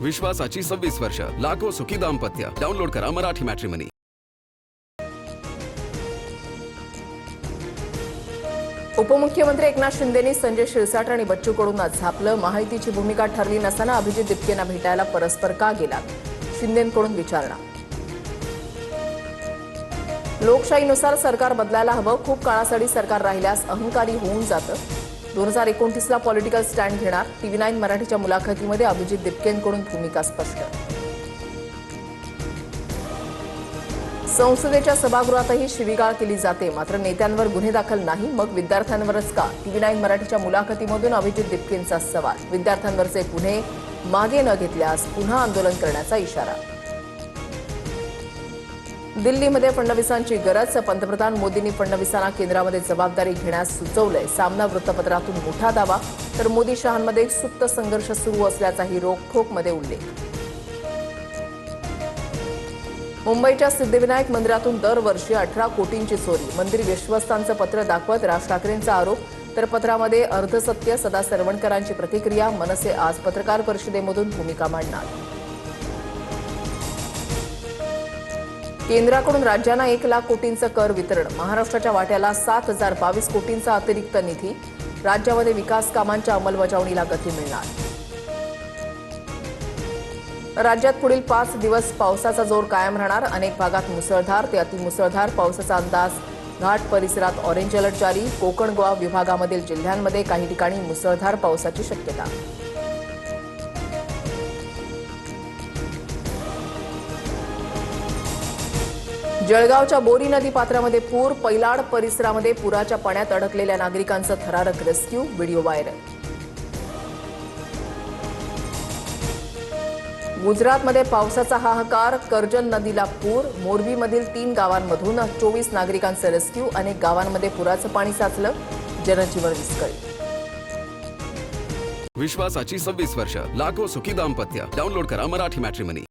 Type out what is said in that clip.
विश्वासाची 26 वर्ष, लाखो सुखी दाम्पत्य. डाउनलोड करा मराठी मॅट्रिमनी. उपमुख्यमंत्री एकनाथ शिंदेंनी संजय शिरसाट आणि बच्चू कडूंना झापलं. महायुतीची भूमिका ठरली नसताना अभिजित दिपकेंना भेटायला परस्पर का गेलात? शिंदेंकडून विचारणा. लोकशाहीनुसार सरकार बदलायला हवं. खूप काळासाठी सरकार राहिल्यास अहंकारी होऊन जातं. 2029ला पॉलिटिकल स्टँड घेणार. TV9 मराठीच्या मुलाखतीमध्ये अभिजित दिपकेंकडून भूमिका स्पष्ट. संसदेच्या सभागृहातही शिवीगाळ केली जाते, मात्र नेत्यांवर गुन्हे दाखल नाही. मग विद्यार्थ्यांवरच का? TV9 मराठीच्या मुलाखतीमधून अभिजित दिपकेंचा सवाल. विद्यार्थ्यांवरचे गुन्हे मागे न घेतल्यास पुन्हा आंदोलन करण्याचा इशारा. दिल्लीमध्ये फडणवीसांची गरज. पंतप्रधान मोदींनी फडणवीसांना केंद्रामध्ये जबाबदारी घेण्यास सुचवलंय. सामना वृत्तपत्रातून मोठा दावा, तर मोदी शहांमध्ये सुप्त संघर्ष सुरू असल्याचाही रोखठोकमध्ये उल्लेख. मुंबईच्या सिद्धिविनायक मंदिरातून दरवर्षी 18 कोटींची चोरी. मंदिर विश्वस्तांचं पत्र दाखवत राज ठाकरेंचा आरोप, तर पत्रामध्ये अर्धसत्य. सदा सरवणकरांची प्रतिक्रिया. मनसे आज पत्रकार परिषदेमधून भूमिका मांडणार. केंद्राकडून राज्यांना 1 लाख कोटींचं कर वितरण. महाराष्ट्राच्या वाट्याला 7,022 कोटींचा अतिरिक्त निधी. राज्यामध्ये विकास कामांच्या अंमलबजावणीला गती मिळणार. राज्यात पुढील 5 दिवस पावसाचा जोर कायम राहणार. अनेक भागात मुसळधार ते अतिमुसळधार पावसाचा अंदाज. घाट परिसरात ऑरेंज अलर्ट जारी. कोकण गोवा विभागामधील जिल्ह्यांमध्ये काही ठिकाणी मुसळधार पावसाची शक्यता. जळगावच्या बोरी नदी पात्रामध्ये पूर. पैलाड परिसरामध्ये पुराच्या पाण्यात अडकलेल्या नागरिकांचं थरारक रेस्क्यू. Video viral. गुजरातमध्ये पावसाचा हाहाकार. कर्जल नदीला पूर. मोरबीमधील 3 गावांमधून 24 नागरिकांचं रेस्क्यू. अनेक गावांमध्ये पुराचं पाणी साचलं. जनजीवन विस्कळीत. विश्वासाची 26 वर्ष, लाखो सुखी दाम्पत्य. डाउनलोड करा मराठी मॅट्रिमनी.